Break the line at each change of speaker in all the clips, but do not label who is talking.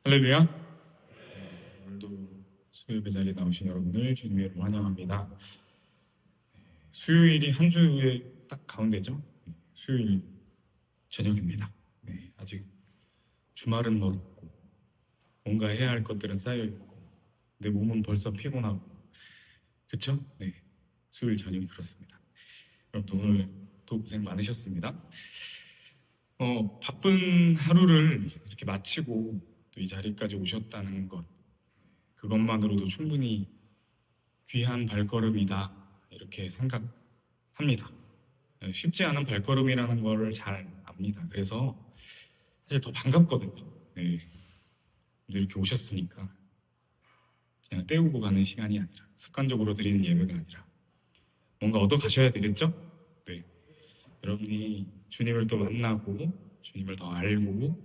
할렐루야. 오늘도 수요일 그 자리에 나오신 여러분을 주님의 이름으로 환영합니다. 수요일이 한 주의 딱 가운데죠. 수요일 저녁입니다. 아직 주말은 멀었고 뭔가 해야 할 것들은 쌓여 있고 내 몸은 벌써 피곤하고 그렇죠? 수요일 저녁이 그렇습니다. 여러분 오늘 또 고생 많으셨습니다. 바쁜 하루를 이렇게 마치고 또 이 자리까지 오셨다는 것, 그것만으로도 충분히 귀한 발걸음이다 이렇게 생각합니다. 쉽지 않은 발걸음이라는 걸 잘 압니다. 그래서 사실 더 반갑거든요. 이렇게 오셨으니까 그냥 때우고 가는 시간이 아니라, 습관적으로 드리는 예배가 아니라 뭔가 얻어 가셔야 되겠죠? 여러분이 주님을 또 만나고 주님을 더 알고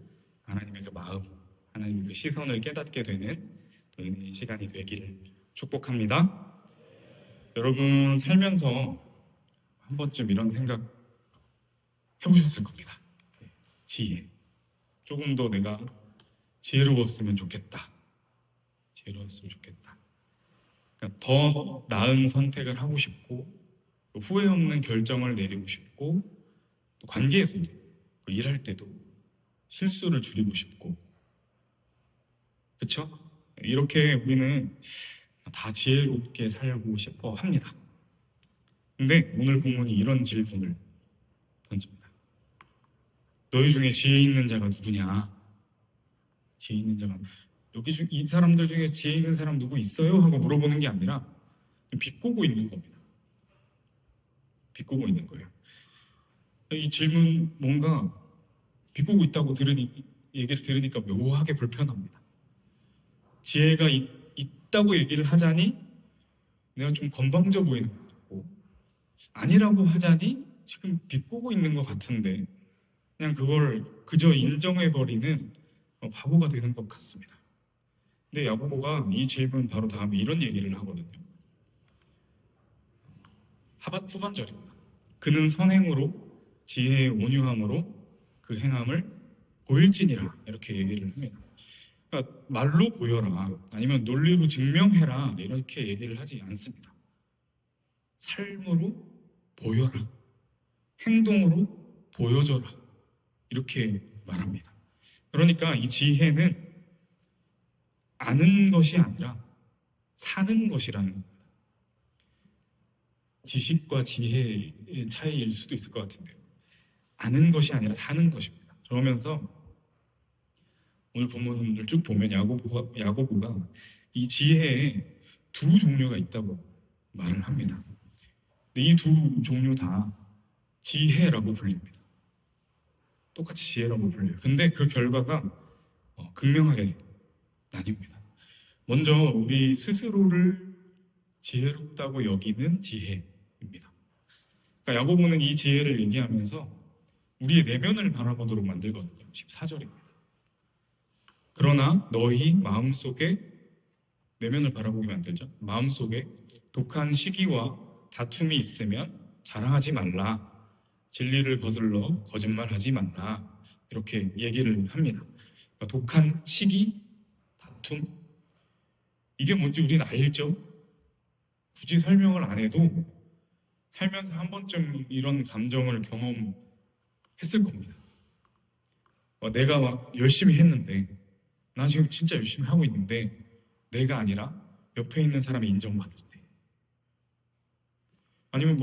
하나님의 그 마음, 하나님의 그 시선을 깨닫게 되는 또 은혜의 시간이 되기를 축복합니다. 여러분 살면서 한 번쯤 이런 생각 해보셨을 겁니다. 지혜. 조금 더 내가 지혜로웠으면 좋겠다. 지혜로웠으면 좋겠다. 그러니까 더 나은 선택을 하고 싶고, 또 후회 없는 결정을 내리고 싶고, 또 관계에서도, 또 일할 때도 실수를 줄이고 싶고, 그렇죠? 이렇게 우리는 다 지혜롭게 살고 싶어 합니다. 근데 오늘 본문이 이런 질문을 던집니다. 너희 중에 지혜 있는 자가 누구냐? 지혜 있는 자가, 이 사람들 중에 지혜 있는 사람 누구 있어요? 하고 물어보는 게 아니라 비꼬고 있는 겁니다. 비꼬고 있는 거예요. 이 질문, 뭔가 비꼬고 있다고 얘기를 들으니까 묘하게 불편합니다. 지혜가 있다고 얘기를 하자니 내가 좀 건방져 보이는 것 같고, 아니라고 하자니 지금 비꼬고 있는 것 같은데 그냥 그걸 그저 인정해버리는 바보가 되는 것 같습니다. 근데 야고보가 이 질문 바로 다음에 이런 얘기를 하거든요. 후반절입니다. 그는 선행으로 지혜의 온유함으로 그 행함을 보일지니라, 이렇게 얘기를 합니다. 그러니까 말로 보여라, 아니면 논리로 증명해라, 이렇게 얘기를 하지 않습니다. 삶으로 보여라, 행동으로 보여줘라, 이렇게 말합니다. 그러니까 이 지혜는 아는 것이 아니라 사는 것이라는 겁니다. 지식과 지혜의 차이일 수도 있을 것 같은데요. 아는 것이 아니라 사는 것입니다. 그러면서 오늘 본문을 쭉 보면 야고보가 이 지혜에 두 종류가 있다고 말을 합니다. 이 두 종류 다 지혜라고 불립니다. 똑같이 지혜라고 불려요. 근데 그 결과가 극명하게 나뉩니다. 먼저 우리 스스로를 지혜롭다고 여기는 지혜입니다. 그러니까 야고보는 이 지혜를 얘기하면서 우리의 내면을 바라보도록 만들거든요. 14절입니다. 그러나 너희 마음속에, 내면을 바라보게 만들죠. 마음속에 독한 시기와 다툼이 있으면 자랑하지 말라. 진리를 거슬러 거짓말하지 말라. 이렇게 얘기를 합니다. 그러니까 독한 시기, 다툼, 이게 뭔지 우리는 알죠? 굳이 설명을 안 해도 살면서 한 번쯤 이런 감정을 경험했을 겁니다. 내가 막 열심히 했는데, 나 지금 진짜 열심히 하고 있는데 내가 아니라 옆에 있는 사람이 인정받을 때, 아니면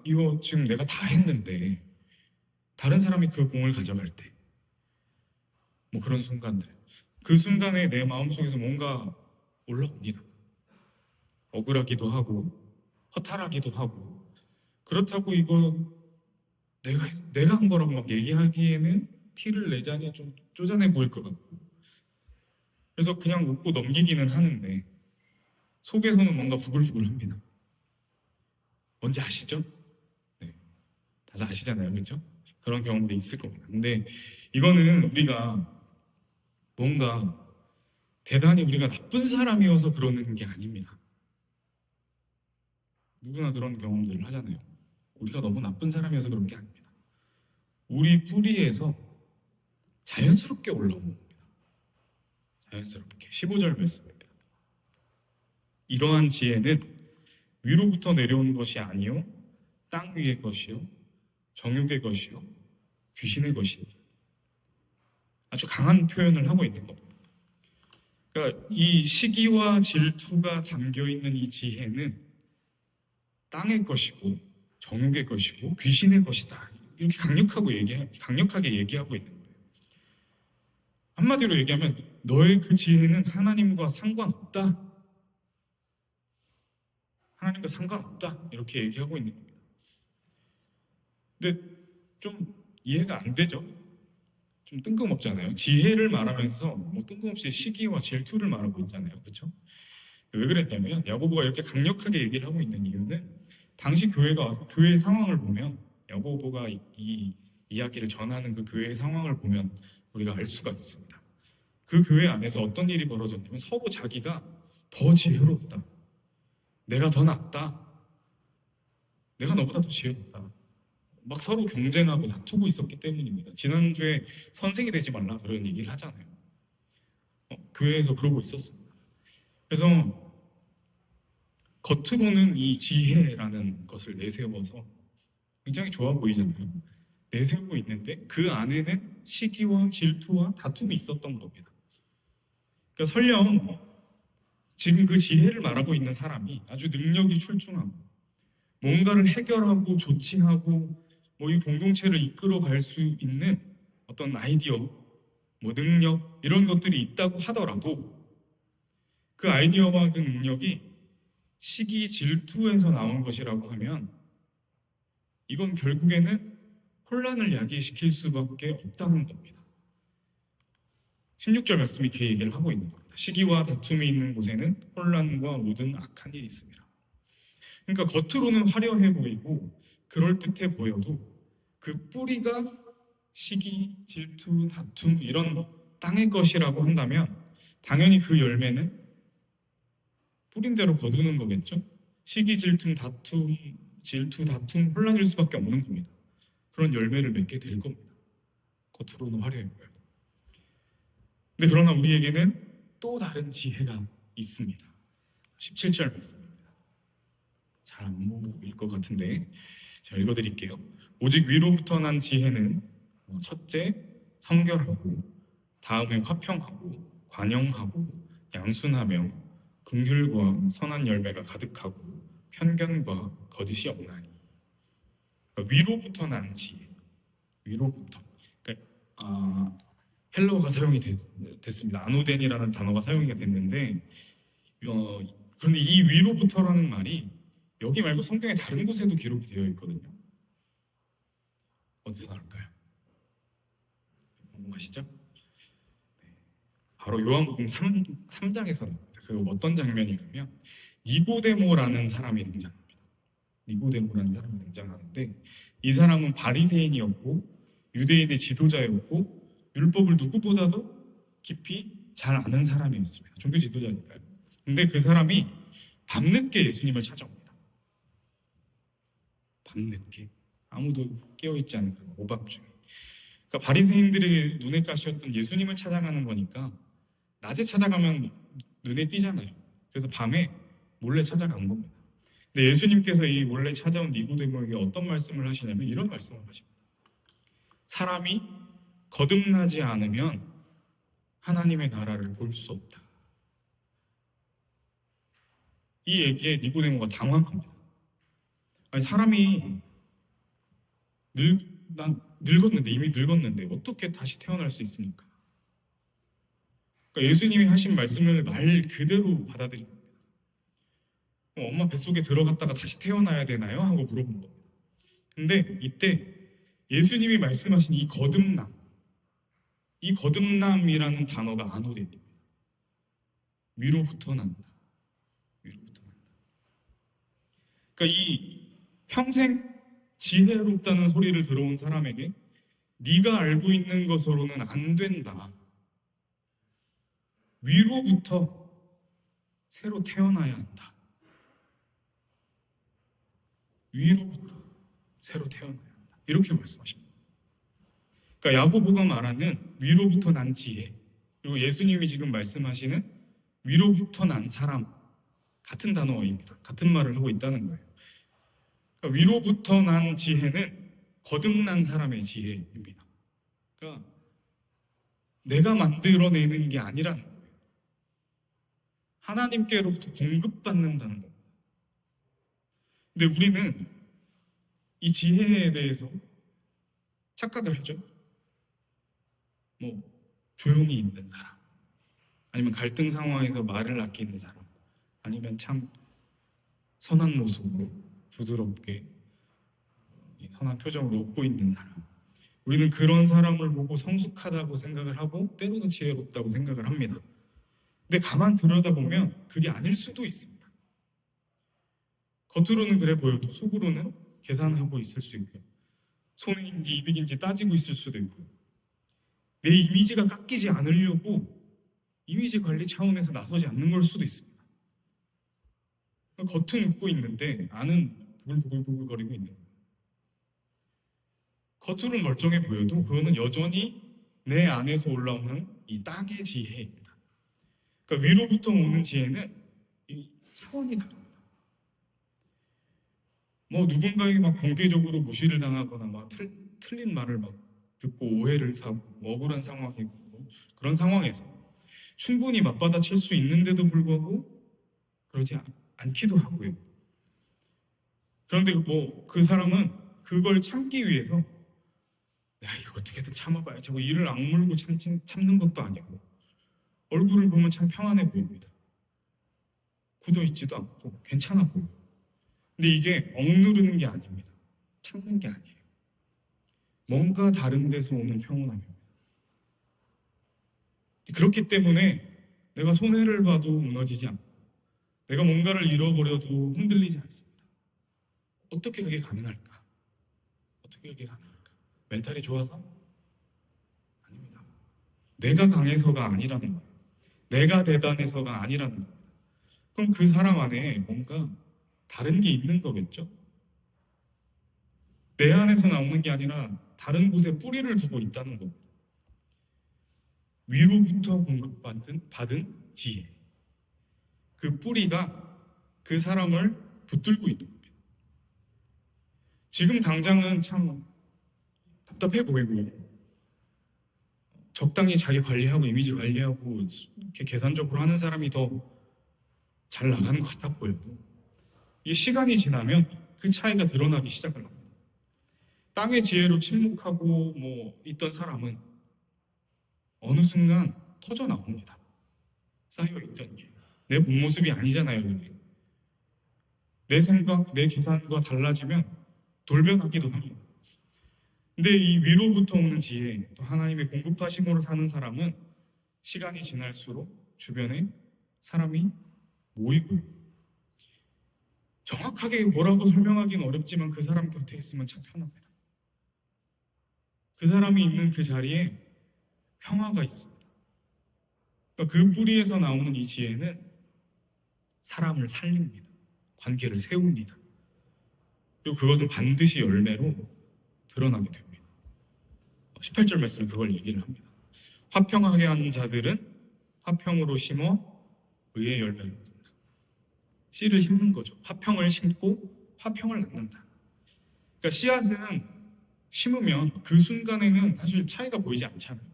이거 지금 내가 다 했는데 다른 사람이 그 공을 가져갈 때, 그런 순간들, 그 순간에 내 마음속에서 뭔가 올라옵니다. 억울하기도 하고 허탈하기도 하고, 그렇다고 이거 내가 한 거라고 막 얘기하기에는 티를 내자니 좀 쪼잔해 보일 것 같고, 그래서 그냥 웃고 넘기기는 하는데 속에서는 뭔가 부글부글합니다. 뭔지 아시죠? 다들 아시잖아요, 그렇죠? 그런 경험도 있을 겁니다. 근데 이거는 우리가 뭔가 대단히 우리가 나쁜 사람이어서 그러는 게 아닙니다. 누구나 그런 경험들을 하잖아요. 우리가 너무 나쁜 사람이어서 그런 게 아닙니다. 우리 뿌리에서 자연스럽게 올라오는 겁니다. 자연스럽게 15절 말씀입니다. 이러한 지혜는 위로부터 내려온 것이 아니요 땅 위의 것이요 정욕의 것이요 귀신의 것이니. 아주 강한 표현을 하고 있는 겁니다. 그러니까 이 시기와 질투가 담겨 있는 이 지혜는 땅의 것이고 정욕의 것이고 귀신의 것이다. 이렇게 강력하게 얘기하고 있는 거예요. 한마디로 얘기하면 너의 그 지혜는 하나님과 상관없다. 하나님과 상관없다. 이렇게 얘기하고 있는 겁니다. 근데 좀 이해가 안 되죠? 좀 뜬금없잖아요. 지혜를 말하면서 뭐 뜬금없이 시기와 질투를 말하고 있잖아요. 그렇죠? 왜 그랬냐면 야고보가 이렇게 강력하게 얘기를 하고 있는 이유는 당시 교회의 상황을 보면 야고보가 이 이야기를 전하는 그 교회의 상황을 보면 우리가 알 수가 있습니다. 그 교회 안에서 어떤 일이 벌어졌냐면 서로 자기가 더 지혜롭다. 내가 더 낫다. 내가 너보다 더 지혜롭다. 막 서로 경쟁하고 다투고 있었기 때문입니다. 지난주에 선생이 되지 말라 그런 얘기를 하잖아요. 교회에서 그러고 있었습니다. 그래서 겉으로는 이 지혜라는 것을 내세워서 굉장히 좋아 보이잖아요. 내세우고 있는데 그 안에는 시기와 질투와 다툼이 있었던 겁니다. 그러니까 설령 지금 그 지혜를 말하고 있는 사람이 아주 능력이 출중하고 뭔가를 해결하고 조치하고 뭐 이 공동체를 이끌어 갈 수 있는 어떤 아이디어, 뭐 능력 이런 것들이 있다고 하더라도 그 아이디어와 그 능력이 시기 질투에서 나온 것이라고 하면 이건 결국에는 혼란을 야기시킬 수밖에 없다는 겁니다. 16절 말씀이 그 얘기를 하고 있는 겁니다. 시기와 다툼이 있는 곳에는 혼란과 모든 악한 일이 있습니다. 그러니까 겉으로는 화려해 보이고 그럴듯해 보여도 그 뿌리가 시기, 질투, 다툼 이런 땅의 것이라고 한다면 당연히 그 열매는 뿌린 대로 거두는 거겠죠. 시기, 질투, 다툼, 혼란일 수밖에 없는 겁니다. 그런 열매를 맺게 될 겁니다. 겉으로는 화려해 보여도. 근데 그러나 우리에게는 또 다른 지혜가 있습니다. 17절 말씀입니다. 잘 안 보일 것 같은데 제가 읽어드릴게요. 오직 위로부터 난 지혜는 첫째 성결하고 다음에 화평하고 관용하고 양순하며 긍휼과 선한 열매가 가득하고 편견과 거짓이 없나니. 그러니까 위로부터 난 지혜. 위로부터. 그러니까, 헬러어가 사용이 됐습니다. 아노덴이라는 단어가 사용이 됐는데 그런데 이 위로부터라는 말이 여기 말고 성경의 다른 곳에도 기록이 되어 있거든요. 어디서 나올까요? 궁금하시죠? 네. 바로 요한복음 3장에서 나옵니다. 그 어떤 장면이냐면 니고데모라는 사람이 등장합니다. 니고데모라는 사람이 등장하는데 이 사람은 바리새인이었고 유대인의 지도자였고 율법을 누구보다도 깊이 잘 아는 사람이었습니다. 종교 지도자니까요. 근데 그 사람이 밤늦게 예수님을 찾아옵니다. 밤늦게 아무도 깨어있지 않은 그 오밤중에. 그러니까 바리새인들의 눈에 가시였던 예수님을 찾아가는 거니까 낮에 찾아가면 눈에 띄잖아요. 그래서 밤에 몰래 찾아간 겁니다. 근데 예수님께서 이 몰래 찾아온 니고데모에게 어떤 말씀을 하시냐면 이런 말씀을 하십니다. 사람이 거듭나지 않으면 하나님의 나라를 볼 수 없다. 이 얘기에 니고데모가 당황합니다. 아니 사람이 이미 늙었는데 어떻게 다시 태어날 수 있습니까? 그러니까 예수님이 하신 말씀을 말 그대로 받아들인 겁니다. 엄마 뱃속에 들어갔다가 다시 태어나야 되나요? 하고 물어본 겁니다. 근데 이때 예수님이 말씀하신 이 거듭남이라는 단어가 아노덴입니다. 위로부터 난다. 위로부터 난다. 그러니까 이 평생 지혜롭다는 소리를 들어온 사람에게 네가 알고 있는 것으로는 안 된다. 위로부터 새로 태어나야 한다. 위로부터 새로 태어나야 한다. 이렇게 말씀하십니다. 그러니까 야고보가 말하는 위로부터 난 지혜, 그리고 예수님이 지금 말씀하시는 위로부터 난 사람, 같은 단어입니다. 같은 말을 하고 있다는 거예요. 그러니까 위로부터 난 지혜는 거듭난 사람의 지혜입니다. 그러니까 내가 만들어내는 게 아니라는 거예요. 하나님께로부터 공급받는다는 겁니다. 근데 우리는 이 지혜에 대해서 착각을 하죠. 뭐 조용히 있는 사람, 아니면 갈등 상황에서 말을 아끼는 사람, 아니면 참 선한 모습으로 부드럽게 선한 표정으로 웃고 있는 사람. 우리는 그런 사람을 보고 성숙하다고 생각을 하고 때로는 지혜롭다고 생각을 합니다. 근데 가만 들여다보면 그게 아닐 수도 있습니다. 겉으로는 그래 보여도 속으로는 계산하고 있을 수 있고요. 손해인지 이득인지 따지고 있을 수도 있고요. 내 이미지가 깎이지 않으려고 이미지 관리 차원에서 나서지 않는 걸 수도 있습니다. 겉은 웃고 있는데 안은 부글부글부글거리고 있는 거예요. 겉으로는 멀쩡해 보여도 그거는 여전히 내 안에서 올라오는 이 땅의 지혜입니다. 그러니까 위로부터 오는 지혜는 이 차원이 다릅니다. 뭐 누군가에게 막 공개적으로 무시를 당하거나 막 틀린 말을 막 듣고 오해를 사고 억울한 상황이고 그런 상황에서 충분히 맞받아칠 수 있는데도 불구하고 그러지 않기도 하고요. 그런데 뭐 그 사람은 그걸 참기 위해서 야 이거 어떻게든 참아봐야지 뭐 이를 악물고 참는 것도 아니고 얼굴을 보면 참 평안해 보입니다. 굳어있지도 않고 괜찮아 보여요. 근데 이게 억누르는 게 아닙니다. 참는 게 아니에요. 뭔가 다른 데서 오는 평온함입니다. 그렇기 때문에 내가 손해를 봐도 무너지지 않고 내가 뭔가를 잃어버려도 흔들리지 않습니다. 어떻게 그게 가능할까? 어떻게 그게 가능할까? 멘탈이 좋아서? 아닙니다. 내가 강해서가 아니라는 거예요. 내가 대단해서가 아니라는 거예요. 그럼 그 사람 안에 뭔가 다른 게 있는 거겠죠? 내 안에서 나오는 게 아니라 다른 곳에 뿌리를 두고 있다는 겁니다. 위로부터 받은 지혜. 그 뿌리가 그 사람을 붙들고 있는 겁니다. 지금 당장은 참 답답해 보이고 적당히 자기 관리하고 이미지 관리하고 이렇게 계산적으로 하는 사람이 더 잘 나가는 것 같아 보여도 이 시간이 지나면 그 차이가 드러나기 시작을 합니다. 땅의 지혜로 침묵하고 뭐 있던 사람은 어느 순간 터져 나옵니다. 쌓여 있던 게 내 본 모습이 아니잖아요. 내 생각, 내 계산과 달라지면 돌변하기도 합니다. 근데 이 위로부터 오는 지혜, 또 하나님의 공급하심으로 사는 사람은 시간이 지날수록 주변에 사람이 모이고 정확하게 뭐라고 설명하기는 어렵지만 그 사람 곁에 있으면 참 편합니다. 그 사람이 있는 그 자리에 평화가 있습니다. 그러니까 그 뿌리에서 나오는 이 지혜는 사람을 살립니다. 관계를 세웁니다. 그리고 그것은 반드시 열매로 드러나게 됩니다. 18절 말씀은 그걸 얘기를 합니다. 화평하게 하는 자들은 화평으로 심어 의의 열매를 얻는다. 씨를 심는 거죠. 화평을 심고 화평을 낳는다. 그러니까 씨앗은 심으면 그 순간에는 사실 차이가 보이지 않잖아요.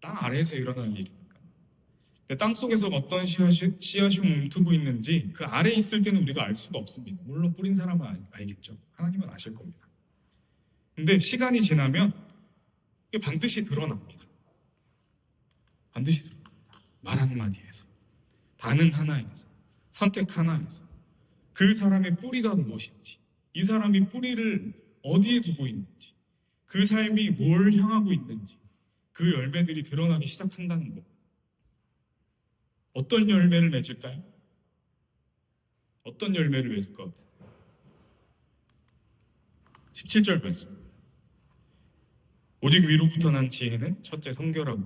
땅 아래에서 일어나는 일이니까. 땅 속에서 어떤 씨앗이 움트고 있는지 그 아래에 있을 때는 우리가 알 수가 없습니다. 물론 뿌린 사람은 알겠죠. 하나님은 아실 겁니다. 근데 시간이 지나면 이게 반드시 드러납니다. 반드시 드러납니다. 말 한마디에서, 반응 하나에서, 선택 하나에서 그 사람의 뿌리가 무엇인지, 이 사람이 뿌리를 어디에 두고 있는지, 그 삶이 뭘 향하고 있는지 그 열매들이 드러나기 시작한다는 겁니다. 어떤 열매를 맺을까요? 어떤 열매를 맺을 것 같아요? 17절 말씀. 오직 위로부터 난 지혜는 첫째 성결하고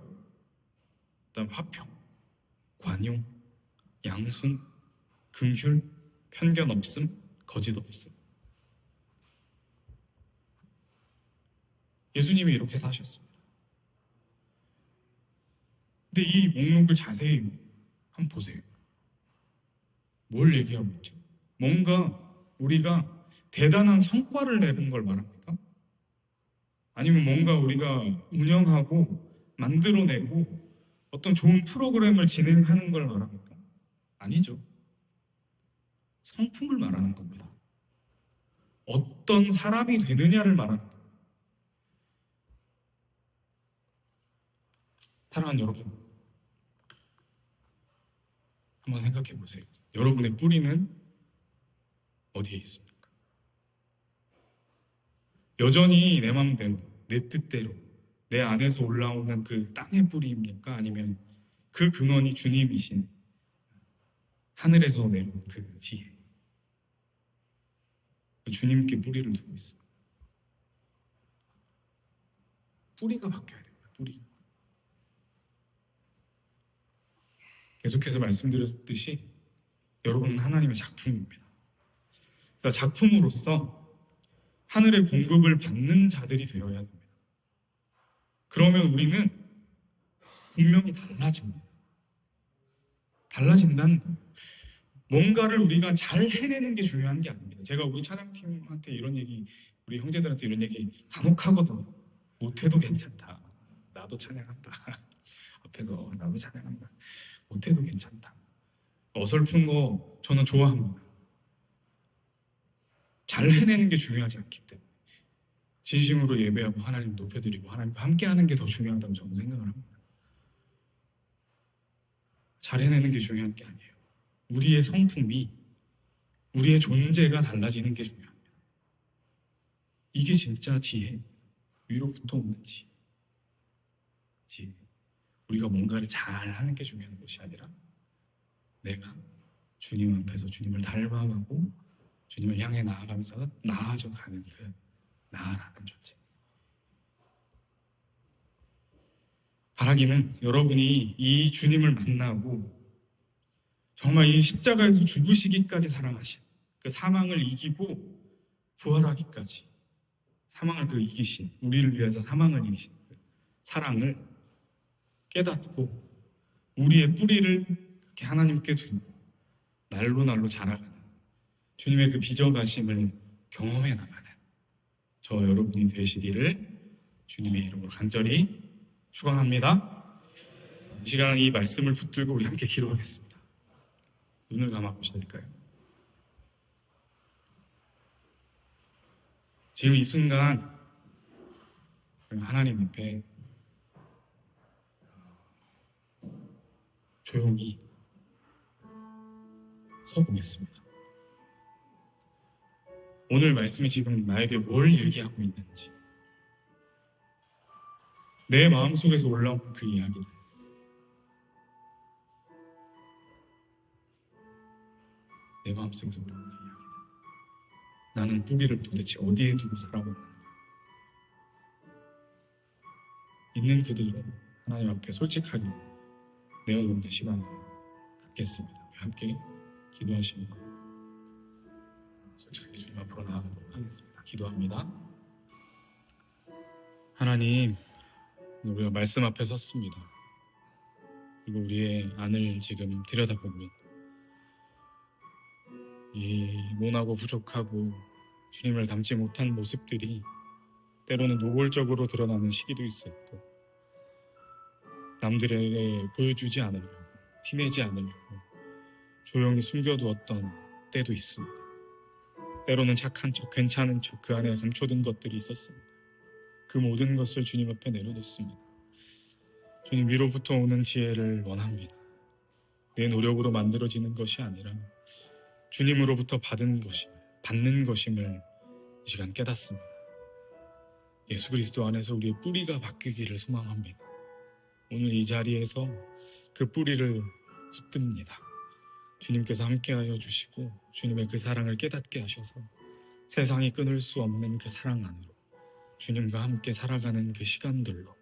그다음 화평, 관용, 양순, 긍휼, 편견 없음, 거짓 없음. 예수님이 이렇게 사셨습니다. 근데 이 목록을 자세히 한번 보세요. 뭘 얘기하고 있죠? 뭔가 우리가 대단한 성과를 내는 걸 말합니까? 아니면 뭔가 우리가 운영하고 만들어내고 어떤 좋은 프로그램을 진행하는 걸 말합니까? 아니죠. 성품을 말하는 겁니다. 어떤 사람이 되느냐를 말하는 겁니다. 사랑하는 여러분, 한번 생각해 보세요. 여러분의 뿌리는 어디에 있습니까? 여전히 내 마음대로, 내 뜻대로, 내 안에서 올라오는 그 땅의 뿌리입니까? 아니면 그 근원이 주님이신 하늘에서 내려온 그 지혜, 주님께 뿌리를 두고 있어요. 뿌리가 바뀌어야 됩니다. 뿌리가. 계속해서 말씀드렸듯이 여러분은 하나님의 작품입니다. 그래서 작품으로서 하늘의 공급을 받는 자들이 되어야 됩니다. 그러면 우리는 분명히 달라집니다. 달라진다는 거예요. 뭔가를 우리가 잘 해내는 게 중요한 게 아닙니다. 제가 우리 찬양팀한테 이런 얘기, 우리 형제들한테 이런 얘기 간혹 하거든요. 못해도 괜찮다. 나도 찬양한다. 앞에서 나도 찬양한다. 못해도 괜찮다. 어설픈 거 저는 좋아합니다. 잘 해내는 게 중요하지 않기 때문에 진심으로 예배하고 하나님 높여드리고 하나님과 함께하는 게 더 중요하다고 저는 생각을 합니다. 잘 해내는 게 중요한 게 아니에요. 우리의 성품이, 우리의 존재가 달라지는 게 중요합니다. 이게 진짜 지혜, 위로부터 오는 지혜. 우리가 뭔가를 잘 하는 게 중요한 것이 아니라 내가 주님 앞에서 주님을 닮아가고 주님을 향해 나아가면서 나아져가는 그 나아가는 존재. 바라기는 여러분이 이 주님을 만나고 정말 이 십자가에서 죽으시기까지 사랑하신 그 사망을 이기고 부활하기까지 사망을 그 이기신, 우리를 위해서 사망을 이기신 그 사랑을 깨닫고 우리의 뿌리를 이렇게 하나님께 두고 날로 자라가는 주님의 그 빚어가심을 경험해 나가는 저 여러분이 되시기를 주님의 이름으로 간절히 축원합니다. 이 시간 이 말씀을 붙들고 우리 함께 기도하겠습니다. 눈을 감아 보실까요? 지금 이 순간 하나님 앞에 조용히 서보겠습니다. 오늘 말씀이 지금 나에게 뭘 얘기하고 있는지, 내 마음속에서 올라온 그 이야기들, 내 마음속에서 올라온 그 이야기들, 나는 뿌리를 도대체 어디에 두고 살아왔는가, 있는 그대로 하나님 앞에 솔직하게 내어놓는 시간을 갖겠습니다. 함께 기도하시면 솔직하게 주님 앞으로 나아가도록 하겠습니다. 기도합니다. 하나님, 우리가 말씀 앞에 섰습니다. 그리고 우리의 안을 지금 들여다보면 이 모나고 부족하고 주님을 닮지 못한 모습들이 때로는 노골적으로 드러나는 시기도 있었고, 남들에게 보여주지 않으려고, 티내지 않으려고 조용히 숨겨두었던 때도 있습니다. 때로는 착한 척, 괜찮은 척 그 안에 감춰둔 것들이 있었습니다. 그 모든 것을 주님 앞에 내려놓습니다. 주님, 위로부터 오는 지혜를 원합니다. 내 노력으로 만들어지는 것이 아니라 주님으로부터 받는 것임을 이 시간 깨닫습니다. 예수 그리스도 안에서 우리의 뿌리가 바뀌기를 소망합니다. 오늘 이 자리에서 그 뿌리를 붙듭니다. 주님께서 함께하여 주시고 주님의 그 사랑을 깨닫게 하셔서 세상이 끊을 수 없는 그 사랑 안으로 주님과 함께 살아가는 그 시간들로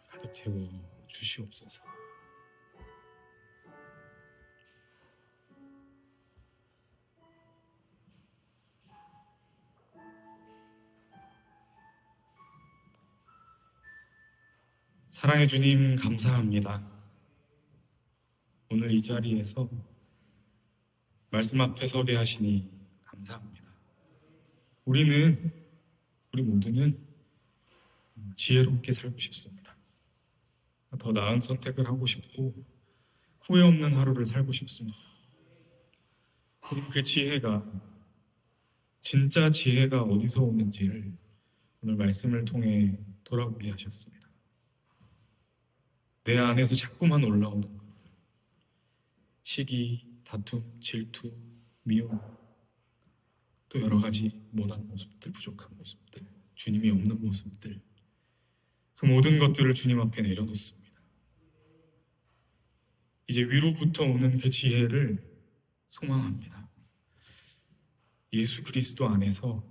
가득 채워 주시옵소서. 사랑해 주님, 감사합니다. 오늘 이 자리에서 말씀 앞에 서게 하시니 감사합니다. 우리 모두는 지혜롭게 살고 싶습니다. 더 나은 선택을 하고 싶고 후회 없는 하루를 살고 싶습니다. 그리고 그 지혜가, 진짜 지혜가 어디서 오는지를 오늘 말씀을 통해 돌아보게 하셨습니다. 내 안에서 자꾸만 올라오는 것들, 시기, 다툼, 질투, 미움, 또 여러 가지 못난 모습들, 부족한 모습들, 주님이 없는 모습들, 그 모든 것들을 주님 앞에 내려놓습니다. 이제 위로부터 오는 그 지혜를 소망합니다. 예수 그리스도 안에서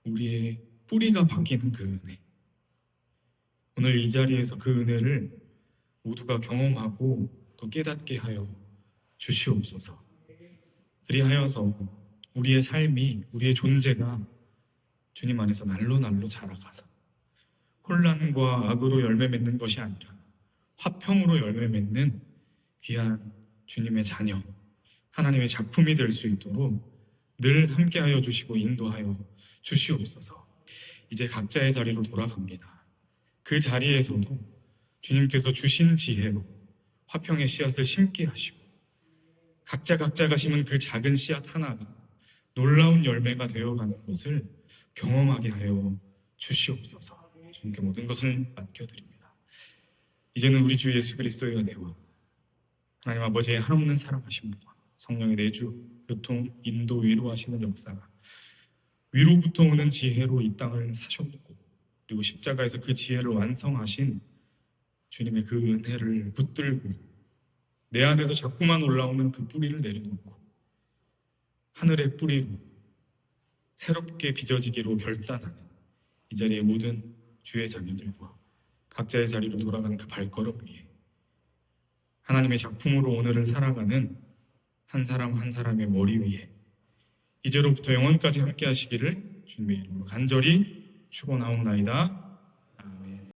우리의 뿌리가 바뀌는 그 은혜, 오늘 이 자리에서 그 은혜를 모두가 경험하고 또 깨닫게 하여 주시옵소서. 그리하여서 우리의 삶이, 우리의 존재가 주님 안에서 날로 날로 자라가서 혼란과 악으로 열매 맺는 것이 아니라 화평으로 열매 맺는 귀한 주님의 자녀, 하나님의 작품이 될 수 있도록 늘 함께하여 주시고 인도하여 주시옵소서. 이제 각자의 자리로 돌아갑니다. 그 자리에서도 주님께서 주신 지혜로 화평의 씨앗을 심게 하시고 각자가 심은 그 작은 씨앗 하나가 놀라운 열매가 되어가는 것을 경험하게 하여 주시옵소서. 주님께 모든 것을 맡겨드립니다. 이제는 우리 주 예수 그리스도의 은혜와 하나님 아버지의 한없는 사랑하심과 성령의 내주, 교통, 인도, 위로하시는 역사가 위로부터 오는 지혜로 이 땅을 사셨고 그리고 십자가에서 그 지혜를 완성하신 주님의 그 은혜를 붙들고 내 안에도 자꾸만 올라오는 그 뿌리를 내려놓고 하늘의 뿌리로 새롭게 빚어지기로 결단하는 이 자리의 모든 주의 자녀들과 각자의 자리로 돌아가는 그 발걸음 위에 하나님의 작품으로 오늘을 살아가는 한 사람 한 사람의 머리 위에 이제로부터 영원까지 함께 하시기를 주님의 이름으로 간절히 축원하옵나이다.